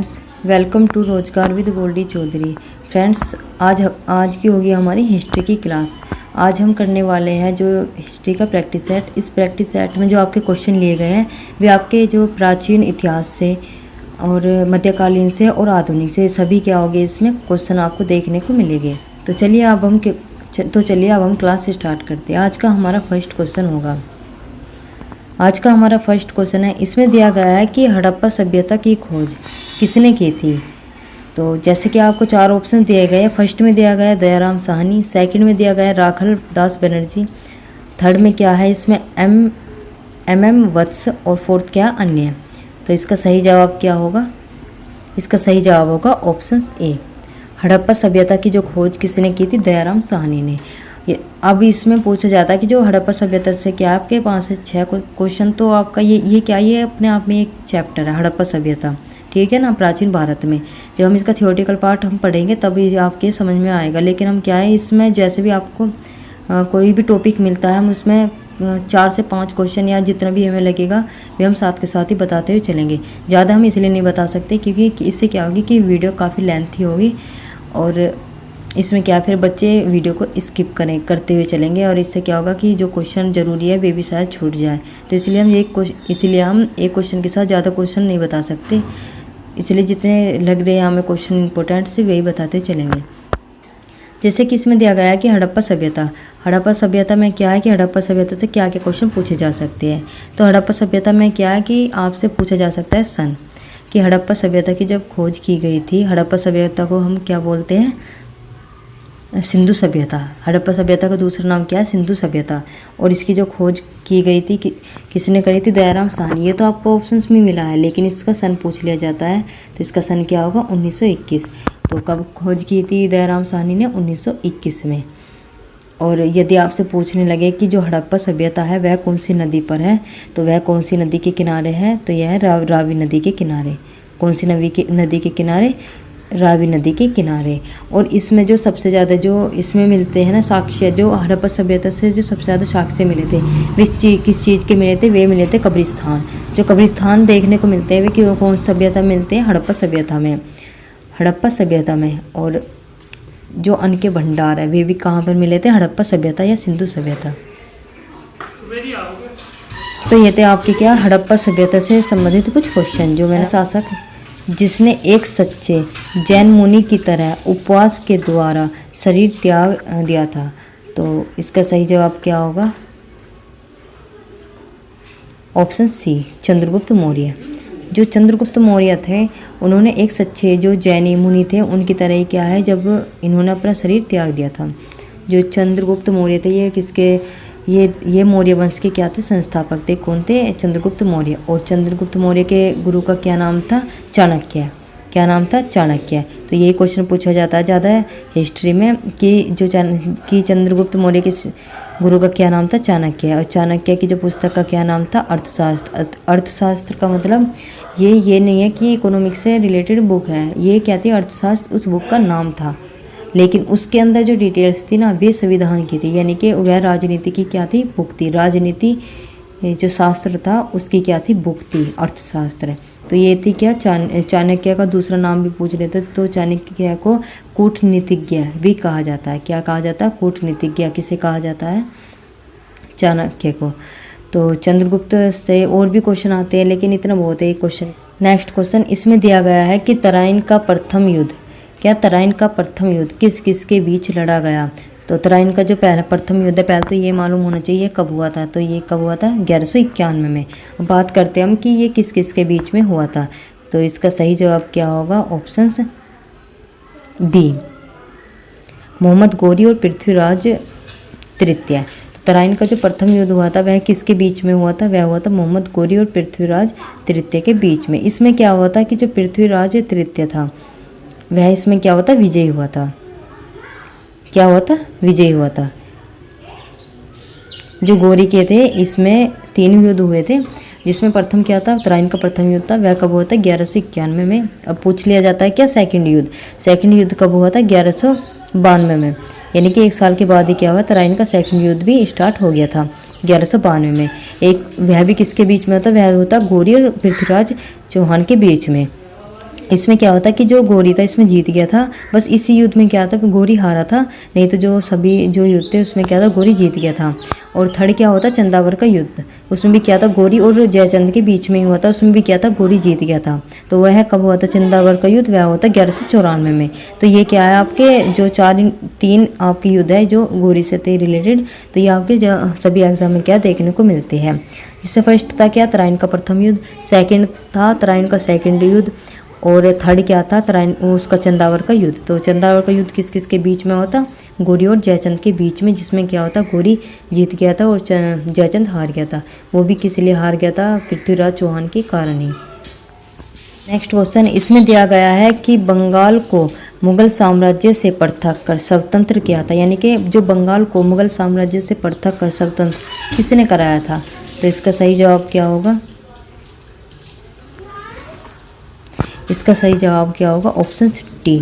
Friends, welcome to रोजगार with Goldy Chaudhary. Friends, आज की होगी हमारी हिस्ट्री की क्लास। आज हम करने वाले हैं जो हिस्ट्री का प्रैक्टिस सेट। इस प्रैक्टिस सेट में जो आपके क्वेश्चन लिए गए हैं वे आपके जो प्राचीन इतिहास से और मध्यकालीन से और आधुनिक से सभी क्या होंगे, इसमें क्वेश्चन आपको देखने को मिलेंगे। तो चलिए अब हम क्लास स्टार्ट करते हैं। आज का हमारा फर्स्ट क्वेश्चन है। इसमें दिया गया है कि हड़प्पा सभ्यता की खोज किसने की थी। तो जैसे कि आपको चार ऑप्शन दिए गए हैं। फर्स्ट में दिया गया है दयाराम साहनी, सेकंड में दिया गया है राखल दास बनर्जी, थर्ड में क्या है इसमें एम वत्स और फोर्थ क्या अन्य। तो इसका सही जवाब क्या होगा? इसका सही जवाब होगा ऑप्शन ए। हड़प्पा सभ्यता की जो खोज किसने की थी? दयाराम साहनी ने। अब इसमें पूछा जाता है कि जो हड़प्पा सभ्यता से क्या आपके पास है 6 क्वेश्चन। तो आपका ये अपने आप में एक चैप्टर है हड़प्पा सभ्यता, ठीक है ना, प्राचीन भारत में। जब हम इसका थियोरेटिकल पार्ट हम पढ़ेंगे तभी आपके समझ में आएगा। लेकिन हम क्या है इसमें जैसे भी आपको कोई भी टॉपिक मिलता है हम उसमें 4 से 5 क्वेश्चन या जितना भी हमें लगेगा वे हम साथ के साथ ही बताते हुए चलेंगे। ज़्यादा हम इसलिए नहीं बता सकते क्योंकि इससे क्या होगी कि वीडियो काफ़ी लेंथी होगी और इसमें क्या फिर बच्चे वीडियो को स्किप करते हुए चलेंगे और इससे क्या होगा कि जो क्वेश्चन ज़रूरी है वे भी शायद छूट जाए। तो इसलिए हम एक क्वेश्चन के साथ ज़्यादा क्वेश्चन नहीं बता सकते। इसलिए जितने लग रहे हैं हमें क्वेश्चन इंपॉर्टेंट से वही बताते चलेंगे। जैसे कि इसमें दिया गया है कि हड़प्पा सभ्यता में क्या है कि हड़प्पा सभ्यता से क्या क्या क्वेश्चन पूछे जा सकते हैं। तो हड़प्पा सभ्यता में क्या है कि आपसे पूछा जा सकता है सन, कि हड़प्पा सभ्यता की जब खोज की गई थी। हड़प्पा सभ्यता को हम क्या बोलते हैं? सिंधु सभ्यता। हड़प्पा सभ्यता का दूसरा नाम क्या है? सिंधु सभ्यता। और इसकी जो खोज की गई थी किसने करी थी? दयाराम साहनी। ये तो आपको ऑप्शंस में मिला है लेकिन इसका सन पूछ लिया जाता है तो इसका सन क्या होगा? 1921। तो कब खोज की थी दयाराम साहनी ने? 1921 में। और यदि आपसे पूछने लगे कि जो हड़प्पा सभ्यता है वह कौन सी नदी पर है तो वह कौन सी नदी के किनारे है? तो यह है रावी नदी के किनारे। कौन सी नदी के किनारे? रावी नदी के किनारे। और इसमें जो सबसे ज़्यादा जो इसमें मिलते हैं ना साक्ष्य, जो हड़प्पा सभ्यता से जो सबसे ज़्यादा साक्ष्य मिले थे किस चीज़ के मिले थे? वे मिले थे कब्रिस्तान। जो कब्रिस्तान देखने को मिलते हैं वे कि कौन सी सभ्यता मिलते हैं? हड़प्पा सभ्यता में। और जो अन्न के भंडार है वे भी कहाँ पर मिले थे? हड़प्पा सभ्यता या सिंधु सभ्यता। तो ये थे आपके क्या हड़प्पा सभ्यता से संबंधित कुछ क्वेश्चन जो मैंने शासक जिसने एक सच्चे जैन मुनि की तरह उपवास के द्वारा शरीर त्याग दिया था। तो इसका सही जवाब क्या होगा? Option C, Chandragupta Maurya. जो चंद्रगुप्त मौर्य थे उन्होंने एक सच्चे जो जैनी मुनि थे उनकी तरह ही क्या है जब इन्होंने अपना शरीर त्याग दिया था। जो चंद्रगुप्त मौर्य थे ये किसके ये मौर्य वंश के क्या थे? संस्थापक थे। कौन थे? चंद्रगुप्त मौर्य। और चंद्रगुप्त मौर्य के गुरु का क्या नाम था? चाणक्य। क्या नाम था? चाणक्य। तो ये क्वेश्चन पूछा जाता है ज़्यादा हिस्ट्री में कि चंद्रगुप्त मौर्य के गुरु का क्या नाम था? चाणक्य। और चाणक्य की जो पुस्तक का क्या नाम था? अर्थशास्त्र। अर्थशास्त्र का मतलब ये नहीं है कि इकोनॉमिक्स से रिलेटेड बुक है। ये क्या थी? अर्थशास्त्र उस बुक का नाम था। लेकिन उसके अंदर जो डिटेल्स थी ना वे संविधान की थी, यानी कि वह राजनीति की क्या थी? बुक थी। राजनीति जो शास्त्र था उसकी क्या थी? बुक थी, अर्थशास्त्र। तो ये थी क्या? चाणक्य का दूसरा नाम भी पूछ रहे थे तो चाणक्य को कूटनीतिज्ञ भी कहा जाता है। क्या कहा जाता है? कूटनीतिज्ञ। किसे कहा जाता है? चाणक्य को। तो चंद्रगुप्त से और भी क्वेश्चन आते हैं लेकिन इतना बहुत है क्वेश्चन। नेक्स्ट क्वेश्चन इसमें दिया गया है कि तराइन का प्रथम युद्ध किस किस के बीच लड़ा गया। तो तराइन का जो प्रथम युद्ध है, पहले तो ये मालूम होना चाहिए कब हुआ था। तो ये कब हुआ था? 1191 में। बात करते हैं हम कि ये किस किस के बीच में हुआ था। तो इसका सही जवाब क्या होगा? ऑप्शन बी, मोहम्मद गौरी और पृथ्वीराज तृतीय। तो तराइन का जो प्रथम युद्ध हुआ था वह किसके बीच में हुआ था? वह हुआ था मोहम्मद गौरी और पृथ्वीराज तृतीय के बीच में। इसमें क्या हुआ था कि जो पृथ्वीराज तृतीय था वह इसमें क्या हुआ था? विजयी हुआ था। क्या हुआ था? विजयी हुआ था। जो गौरी के थे इसमें 3 युद्ध हुए थे जिसमें प्रथम क्या था? तराइन का प्रथम युद्ध था। वह कब हुआ था? 1191 में। अब पूछ लिया जाता है क्या सेकंड युद्ध कब हुआ था? 1192 में। यानी कि 1 साल के बाद ही क्या हुआ? तराइन का सेकंड युद्ध भी स्टार्ट हो गया था 1192 में। वह भी किसके बीच में होता? वह होता गौरी और पृथ्वीराज चौहान के बीच में। इसमें क्या होता कि जो गौरी था इसमें जीत गया था, बस इसी युद्ध में क्या था गौरी हारा था, नहीं तो जो सभी जो युद्ध थे उसमें क्या था गौरी जीत गया था। और थर्ड क्या होता चंदावर का युद्ध, उसमें भी क्या था गौरी और जयचंद के बीच में हुआ था, उसमें भी क्या था गौरी जीत गया था। तो वह कब हुआ था चंदावर का युद्ध, वह हुआ था 1194 में। तो ये क्या है आपके जो 3 आपके युद्ध है जो गौरी से थे रिलेटेड, तो ये आपके सभी एग्जाम में क्या देखने को मिलते हैं। जिससे फर्स्ट था क्या तराइन का प्रथम युद्ध, सेकेंड था तराइन का सेकेंड युद्ध, और थर्ड क्या था तराइन उसका चंदावर का युद्ध। तो चंदावर का युद्ध किस किस के बीच में होता, गौरी और जयचंद के बीच में, जिसमें क्या होता गौरी जीत गया था और जयचंद हार गया था। वो भी किस लिए हार गया था, पृथ्वीराज चौहान के कारण ही। नेक्स्ट क्वेश्चन इसमें दिया गया है कि बंगाल को मुगल साम्राज्य से पृथक कर स्वतंत्र किया था, यानी कि जो बंगाल को मुगल साम्राज्य से पृथक कर स्वतंत्र किसने कराया था। तो इसका सही जवाब क्या होगा, इसका सही जवाब क्या होगा, ऑप्शन डी।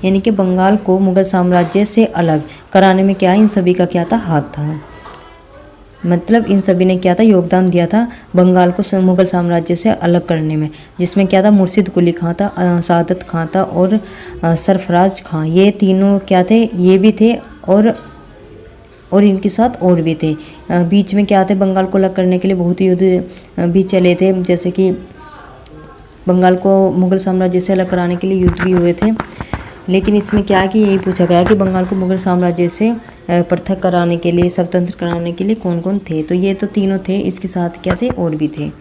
यानी कि बंगाल को मुगल साम्राज्य से अलग कराने में क्या इन सभी का क्या था हाथ था, मतलब इन सभी ने क्या था योगदान दिया था बंगाल को मुगल साम्राज्य से अलग करने में। जिसमें क्या था मुर्शिद कुली खां था, सादत खां था और सरफराज खां, ये तीनों क्या थे, ये भी थे और इनके साथ और भी थे। बीच में क्या थे बंगाल को अलग करने के लिए बहुत युद्ध भी चले थे, जैसे कि बंगाल को मुगल साम्राज्य से अलग कराने के लिए युद्ध भी हुए थे। लेकिन इसमें क्या है कि यही पूछा गया कि बंगाल को मुगल साम्राज्य से पृथक कराने के लिए स्वतंत्र कराने के लिए कौन कौन थे। तो ये तो तीनों थे, इसके साथ क्या थे और भी थे।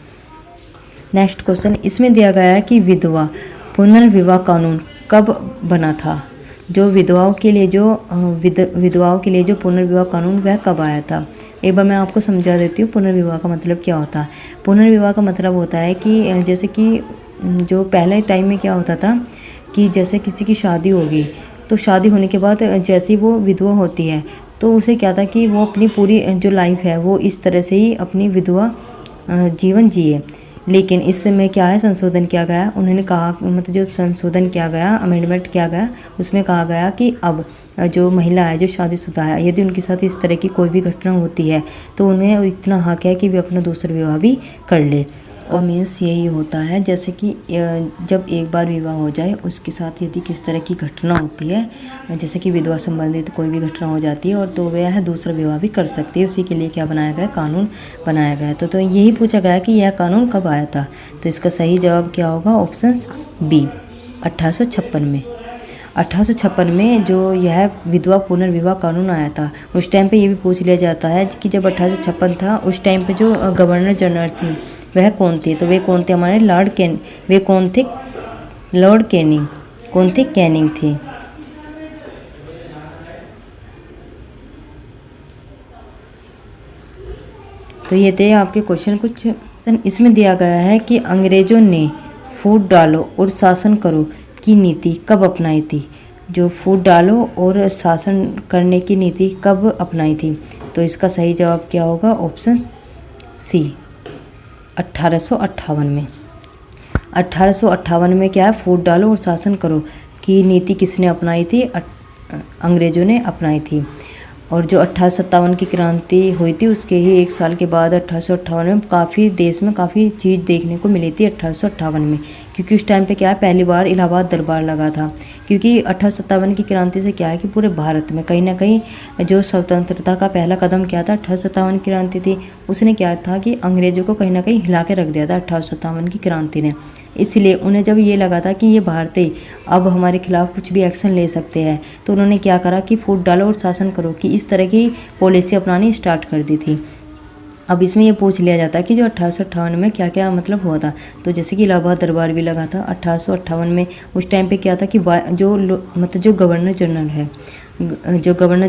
नेक्स्ट क्वेश्चन इसमें दिया गया है कि विधवा पुनर्विवाह कानून कब बना था। जो विधवाओं के लिए जो पुनर्विवाह कानून वह कब आया था। एक बार मैं आपको समझा देती हूँ पुनर्विवाह का मतलब क्या होता है। पुनर्विवाह का मतलब होता है कि जैसे कि जो पहले टाइम में क्या होता था कि जैसे किसी की शादी होगी तो शादी होने के बाद जैसे ही वो विधवा होती है तो उसे क्या था कि वो अपनी पूरी जो लाइफ है वो इस तरह से ही अपनी विधवा जीवन जिए। लेकिन इस समय क्या है संशोधन किया गया, उन्होंने कहा मतलब जो संशोधन किया गया अमेंडमेंट किया गया उसमें कहा गया कि अब जो महिला है जो शादीशुदा है यदि उनके साथ इस तरह की कोई भी घटना होती है तो उन्हें इतना हक है कि वे अपना दूसरा विवाह भी कर ले। और मीन्स यही होता है जैसे कि जब एक बार विवाह हो जाए उसके साथ यदि किस तरह की घटना होती है जैसे कि विधवा संबंधित कोई भी घटना हो जाती है और तो वह दूसरा विवाह भी कर सकती है, उसी के लिए क्या बनाया गया कानून बनाया गया। तो यही पूछा गया कि यह कानून कब आया था। तो इसका सही जवाब क्या होगा, ऑप्शन बी 1856 में। 1856 में जो यह विधवा पुनर्विवाह कानून आया था उस टाइम पे ये भी पूछ लिया जाता है कि जब 1856 था उस टाइम पे जो गवर्नर जनरल थी वह कौन थे। तो वे कौन थे हमारे लॉर्ड कैनिंग कौन थे, कैनिंग थे। तो ये थे आपके क्वेश्चन कुछ। इसमें दिया गया है कि अंग्रेजों ने फूट डालो और शासन करो की नीति कब अपनाई थी। जो फूट डालो और शासन करने की नीति कब अपनाई थी। तो इसका सही जवाब क्या होगा, ऑप्शन सी 1858 में। 1858 में क्या है फूट डालो और शासन करो की नीति किसने अपनाई थी, अंग्रेजों ने अपनाई थी। और जो 1857 की क्रांति हुई थी उसके ही एक साल के बाद 1858 में काफ़ी देश में काफ़ी चीज़ देखने को मिली थी 1858 में, क्योंकि उस टाइम पे क्या है पहली बार इलाहाबाद दरबार लगा था। क्योंकि 1857 की क्रांति से क्या है कि पूरे भारत में कहीं ना कहीं जो स्वतंत्रता का पहला कदम क्या था 1857 की क्रांति थी, उसने क्या था कि अंग्रेज़ों को कहीं ना कहीं हिला के रख दिया था 1857 की क्रांति ने। इसलिए उन्हें जब ये लगा था कि ये भारतीय अब हमारे खिलाफ कुछ भी एक्शन ले सकते हैं तो उन्होंने क्या करा कि फूट डालो और शासन करो कि इस तरह की पॉलिसी अपनानी स्टार्ट कर दी थी। अब इसमें ये पूछ लिया जाता है कि जो 1858 में क्या क्या मतलब हुआ था। तो जैसे कि इलाहाबाद दरबार भी लगा था 1858 में। उस टाइम पे क्या था कि जो गवर्नर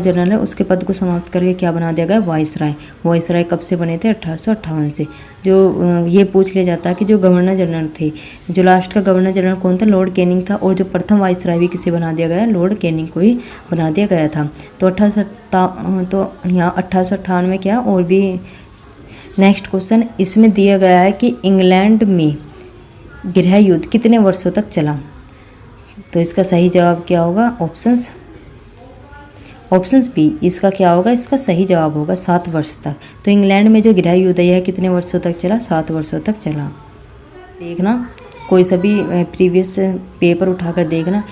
जनरल है उसके पद को समाप्त करके क्या बना दिया गया, वाइसराय कब से बने थे, 1858 से। जो ये पूछ लिया जाता है कि जो गवर्नर जनरल थे, जो लास्ट का गवर्नर जनरल कौन था, लॉर्ड कैनिंग था। और जो प्रथम वाइसराय भी किसे बना दिया गया, लॉर्ड कैनिंग को ही बना दिया गया था। तो यहाँ 1858 में क्या और भी। नेक्स्ट क्वेश्चन इसमें दिया गया है कि इंग्लैंड में गृह युद्ध कितने वर्षों तक चला। तो इसका सही जवाब क्या होगा, ऑप्शन बी इसका क्या होगा, इसका सही जवाब होगा 7 वर्ष तक। तो इंग्लैंड में जो गृह युद्ध है कितने वर्षों तक चला, 7 वर्षों तक चला। देखना कोई सा भी प्रीवियस पेपर उठाकर देखना,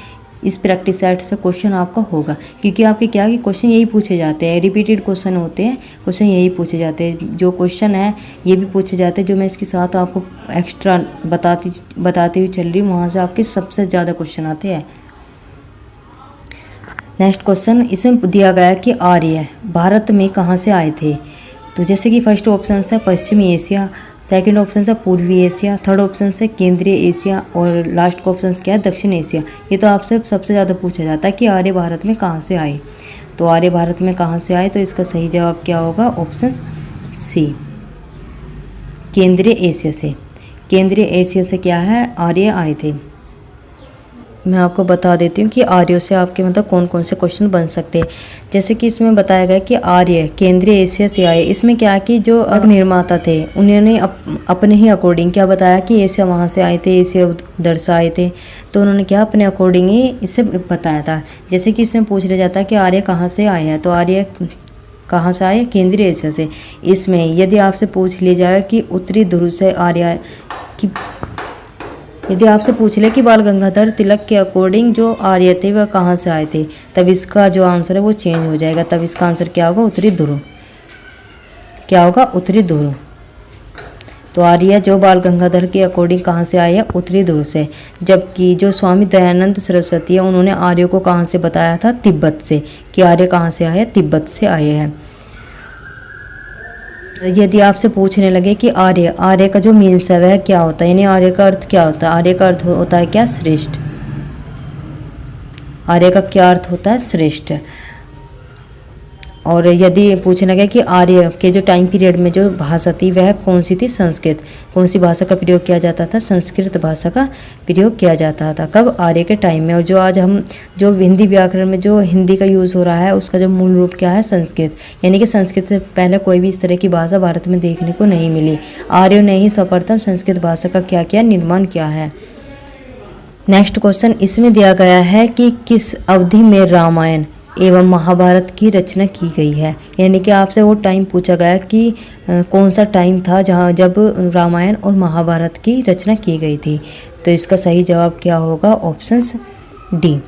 इस प्रैक्टिस सेट से क्वेश्चन आपका होगा, क्योंकि आपके क्या कि क्वेश्चन यही पूछे जाते हैं, रिपीटेड क्वेश्चन होते हैं, क्वेश्चन यही पूछे जाते हैं। जो क्वेश्चन है ये भी पूछे जाते हैं, जो मैं इसके साथ आपको एक्स्ट्रा बताती हुई चल रही हूँ, वहाँ से आपके सबसे ज़्यादा क्वेश्चन आते हैं। नेक्स्ट क्वेश्चन इसमें दिया गया कि आर्य भारत में कहाँ से आए थे। तो जैसे कि फर्स्ट ऑप्शन है पश्चिमी एशिया, सेकंड ऑप्शन है पूर्वी एशिया, थर्ड ऑप्शन है केंद्रीय एशिया और लास्ट का ऑप्शन क्या है दक्षिण एशिया। ये तो आपसे सबसे ज़्यादा पूछा जाता है कि आर्य भारत में कहाँ से आए। तो आर्य भारत में कहाँ से आए, तो इसका सही जवाब क्या होगा, ऑप्शन सी केंद्रीय एशिया से। केंद्रीय एशिया से क्या है, आर्य आए थे। मैं आपको बता देती हूँ कि आर्यों से आपके मतलब कौन कौन से क्वेश्चन बन सकते हैं। जैसे कि इसमें बताया गया कि आर्य केंद्रीय एशिया से आए। इसमें क्या है कि जो निर्माता थे उन्होंने अपने ही अकॉर्डिंग क्या बताया कि एशिया वहाँ से आए थे, एशिया उधर से आए थे, तो उन्होंने क्या अपने अकॉर्डिंग ही इसे बताया था। जैसे कि इसमें पूछ लिया जाता है कि आर्य कहाँ से आए हैं, तो आर्य कहाँ से आए, केंद्रीय एशिया से। इसमें यदि आपसे पूछ लिया जाए कि उत्तरी ध्रुव से आर्य कि यदि आपसे पूछ ले कि बाल गंगाधर तिलक के अकॉर्डिंग जो आर्य थे वह कहाँ से आए थे, तब इसका जो आंसर है वो चेंज हो जाएगा। तब इसका आंसर क्या होगा, उत्तरी ध्रुव। क्या होगा, उत्तरी ध्रुव। तो आर्य जो बाल गंगाधर के अकॉर्डिंग कहाँ से आए हैं, उत्तरी ध्रुव से। जबकि जो स्वामी दयानंद सरस्वती है उन्होंने आर्य को कहाँ से बताया था, तिब्बत से, कि आर्य कहाँ से आए, तिब्बत से आए हैं। यदि आपसे पूछने लगे कि आर्य का जो मीन्स है वह क्या होता है, यानी आर्य का अर्थ क्या होता है, आर्य का अर्थ होता है क्या, श्रेष्ठ। आर्य का क्या अर्थ होता है, श्रेष्ठ। और यदि पूछने लगे कि आर्य के जो टाइम पीरियड में जो भाषा थी वह कौन सी थी, संस्कृत। कौन सी भाषा का प्रयोग किया जाता था, संस्कृत भाषा का प्रयोग किया जाता था। कब, आर्य के टाइम में। और जो आज हम जो हिंदी व्याकरण में जो हिंदी का यूज़ हो रहा है उसका जो मूल रूप क्या है, संस्कृत। यानी कि संस्कृत से पहले कोई भी इस तरह की भाषा भारत में देखने को नहीं मिली। आर्यों ने ही सर्वप्रथम संस्कृत भाषा का क्या किया, निर्माण किया है। नेक्स्ट क्वेश्चन इसमें दिया गया है कि किस अवधि में रामायण एवं महाभारत की रचना की गई है। यानी कि आपसे वो टाइम पूछा गया कि कौन सा टाइम था जहाँ जब रामायण और महाभारत की रचना की गई थी। तो इसका सही जवाब क्या होगा, ऑप्शंस डी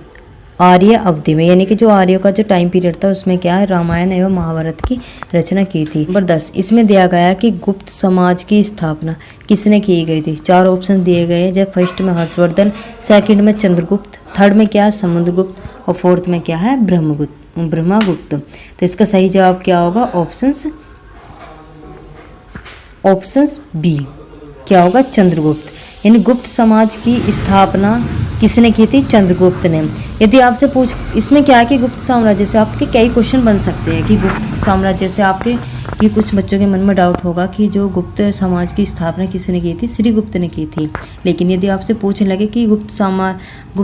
आर्य अवधि में। यानी कि जो आर्यों का जो टाइम पीरियड था उसमें क्या है, रामायण एवं महाभारत की रचना की थी। नंबर 10 इसमें दिया गया कि गुप्त समाज की स्थापना किसने की गई थी। 4 ऑप्शन दिए गए हैं, जब फर्स्ट में हर्षवर्धन, सेकंड में चंद्रगुप्त, थर्ड में क्या है, समुद्रगुप्त और फोर्थ में क्या है, ब्रह्मगुप्त। तो इसका सही जवाब क्या होगा, ऑप्शंस बी क्या होगा, चंद्रगुप्त। यानी गुप्त समाज की स्थापना किसने की थी, चंद्रगुप्त ने। यदि आपसे पूछ इसमें क्या है कि गुप्त साम्राज्य से आपके कई क्वेश्चन बन सकते हैं कि गुप्त साम्राज्य से आपके कि कुछ बच्चों के मन में डाउट होगा कि जो गुप्त समाज की स्थापना किसने की थी, श्रीगुप्त ने की थी। लेकिन यदि आपसे पूछने लगे कि गुप्त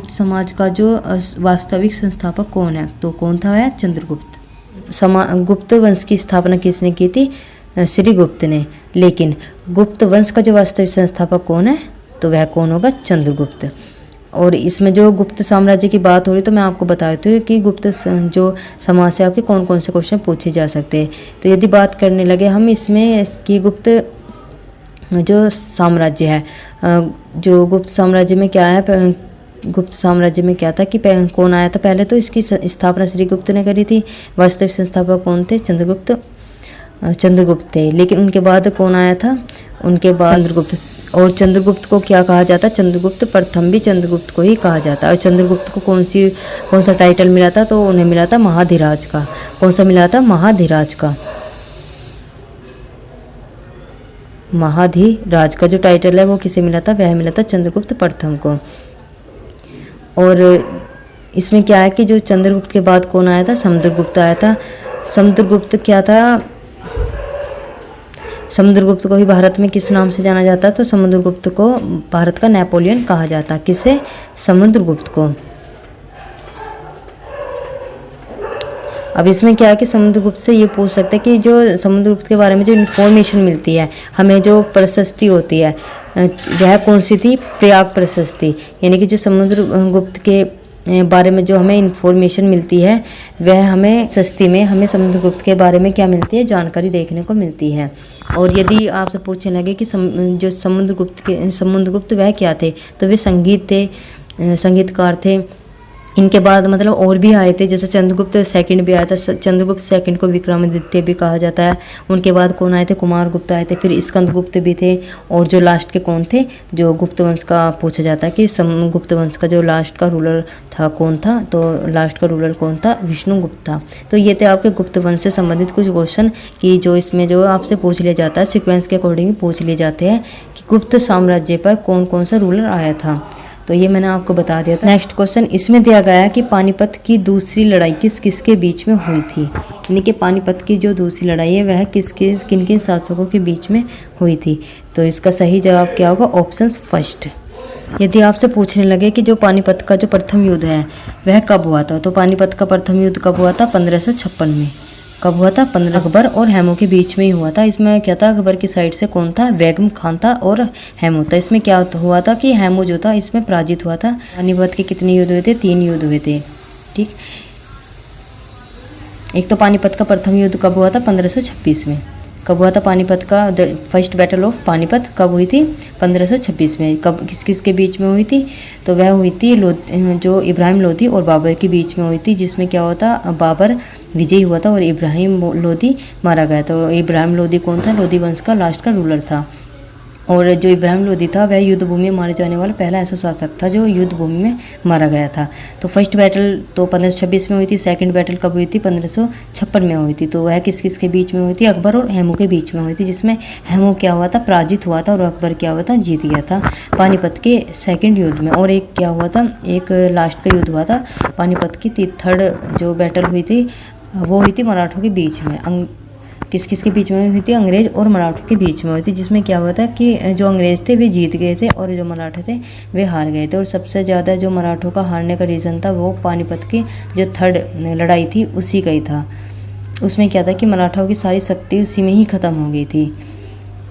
समाज का जो वास्तविक संस्थापक कौन है, तो कौन था, वह चंद्रगुप्त। गुप्त वंश की स्थापना किसने की थी, श्रीगुप्त ने। लेकिन गुप्त वंश का जो वास्तविक संस्थापक कौन है, तो वह कौन होगा, चंद्रगुप्त। और इसमें जो गुप्त साम्राज्य की बात हो रही तो मैं आपको बता देती हूँ कि गुप्त जो समाज से आपके कौन कौन से क्वेश्चन पूछे जा सकते हैं। तो यदि बात करने लगे हम इसमें कि गुप्त जो साम्राज्य है, जो गुप्त साम्राज्य में क्या है, गुप्त साम्राज्य में क्या था कि कौन आया था पहले, तो इसकी स्थापना श्रीगुप्त ने करी थी। वास्तविक संस्थापक कौन थे, चंद्रगुप्त थे। लेकिन उनके बाद कौन आया था, उनके बाद चंद्रगुप्त। और चंद्रगुप्त को क्या कहा जाता है, चंद्रगुप्त प्रथम भी चंद्रगुप्त को ही कहा जाता है। और चंद्रगुप्त को कौन सा टाइटल मिला था, तो उन्हें मिला था महाधिराज का। कौन सा मिला था, महाधिराज का। महाधिराज का जो टाइटल है वो किसे मिला था, वह मिला था चंद्रगुप्त प्रथम को। और इसमें क्या है कि जो चंद्रगुप्त के बाद कौन आया था, समुद्रगुप्त आया था। समुद्रगुप्त क्या था, समुद्रगुप्त को भी भारत में किस नाम से जाना जाता है, तो समुद्रगुप्त को भारत का नेपोलियन कहा जाता है। किसे, समुद्रगुप्त को। अब इसमें क्या है कि समुद्रगुप्त से ये पूछ सकते हैं कि जो समुद्रगुप्त के बारे में जो इन्फॉर्मेशन मिलती है हमें, जो प्रशस्ति होती है वह कौन सी थी, प्रयाग प्रशस्ति। यानी कि जो समुद्रगुप्त के बारे में जो हमें इंफॉर्मेशन मिलती है वह हमें सस्ती में हमें समुद्रगुप्त के बारे में क्या मिलती है, जानकारी देखने को मिलती है। और यदि आपसे पूछने लगे कि जो समुद्रगुप्त वह क्या थे, तो वे संगीतकार थे। इनके बाद मतलब और भी आए थे, जैसे चंद्रगुप्त सेकंड भी आया था। चंद्रगुप्त सेकंड को विक्रमादित्य भी कहा जाता है। उनके बाद कौन आए थे, कुमारगुप्त आए थे, फिर स्कंदगुप्त भी थे। और जो लास्ट के कौन थे, जो गुप्त वंश का पूछा जाता है कि गुप्त वंश का जो लास्ट का रूलर था कौन था, तो लास्ट का रूलर कौन था, विष्णुगुप्त था। तो ये थे आपके गुप्त वंश से संबंधित कुछ क्वेश्चन कि जो इसमें जो आपसे पूछ लिया जाता है, सिक्वेंस के अकॉर्डिंग पूछ लिए जाते हैं कि गुप्त साम्राज्य पर कौन कौन सा रूलर आया था। तो ये मैंने आपको बता दिया था। नेक्स्ट क्वेश्चन इसमें दिया गया है कि पानीपत की दूसरी लड़ाई किस किस के बीच में हुई थी, यानी कि पानीपत की जो दूसरी लड़ाई है वह किन किन शासकों के बीच में हुई थी। तो इसका सही जवाब क्या होगा, ऑप्शन फर्स्ट। यदि आपसे पूछने लगे कि जो पानीपत का जो प्रथम युद्ध है वह कब हुआ था, तो पानीपत का प्रथम युद्ध कब हुआ था, 1556 में। कब हुआ था, 15 अकबर और हेमू के बीच में ही हुआ था। इसमें क्या था, अकबर की साइड से कौन था, बेगम खान था और हेमू था। इसमें क्या हुआ था कि हेमू जो था इसमें पराजित हुआ था। पानीपत के कितने युद्ध हुए थे, 3 युद्ध हुए थे। ठीक, एक तो पानीपत का प्रथम युद्ध कब हुआ था, 1526 में। कब हुआ था पानीपत का, फर्स्ट बैटल ऑफ पानीपत कब हुई थी, 1526 में। कब किस किस के बीच में हुई थी, तो वह हुई थी जो इब्राहिम लोदी और बाबर के बीच में हुई थी, जिसमें क्या हुआ था, बाबर विजयी हुआ था और इब्राहिम लोदी मारा गया। तो इब्राहिम लोदी कौन था, लोदी वंश का लास्ट का रूलर था। और जो इब्राहिम लोदी था वह युद्ध भूमि में मारे जाने वाला पहला ऐसा शासक था जो युद्ध भूमि में मारा गया था। तो फर्स्ट बैटल तो 1526 में हुई थी, सेकंड बैटल कब हुई थी, 1556 में हुई थी। तो वह किस किस के बीच में हुई थी, अकबर और हेमू के बीच में हुई थी, जिसमें हेमू क्या हुआ था, पराजित हुआ था और अकबर क्या हुआ था, जीत गया था पानीपत के सेकेंड युद्ध में। और एक क्या हुआ था, एक लास्ट का युद्ध हुआ था पानीपत की थर्ड जो बैटल हुई थी वो हुई थी मराठों के बीच में। किस किस के बीच में हुई थी, अंग्रेज और मराठों के बीच में हुई थी, जिसमें क्या हुआ था कि जो अंग्रेज थे वे जीत गए थे और जो मराठे थे वे हार गए थे। और सबसे ज़्यादा जो मराठों का हारने का रीज़न था वो पानीपत की जो थर्ड लड़ाई थी उसी का ही था। उसमें क्या था कि मराठों की सारी शक्ति उसी में ही ख़त्म हो गई थी।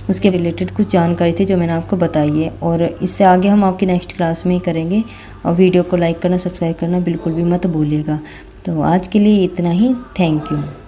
उसके रिलेटेड कुछ जानकारी थी जो मैंने आपको बताई है, और इससे आगे हम आपकी नेक्स्ट क्लास में ही करेंगे। और वीडियो को लाइक करना, सब्सक्राइब करना बिल्कुल भी मत भूलिएगा। तो आज के लिए इतना ही, थैंक यू।